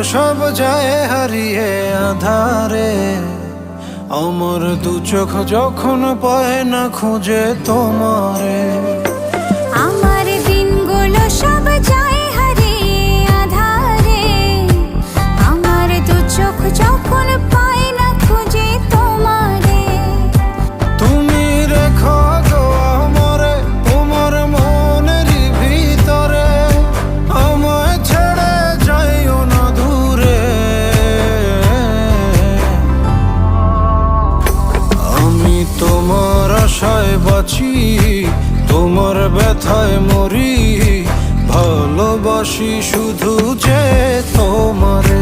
সব যায় হারিয়ে আধারে, আমার দু চোখ যখন পায় না খুঁজে তোমারে। আমার দিনগুলো সব যায় হারিয়ে আঁধারে, আমার দু চোখ যখন পায় না খুঁজে তোমারে। তুমি রেখো গো আমারে তোমার মনের ভিতরে, আমায় ছেড়ে যাইও না দূরে। আমি তোমার আশায় বাঁচি, তোমার ব্যথায় মরি, ভালোবাসি শুধু যে তোমারে।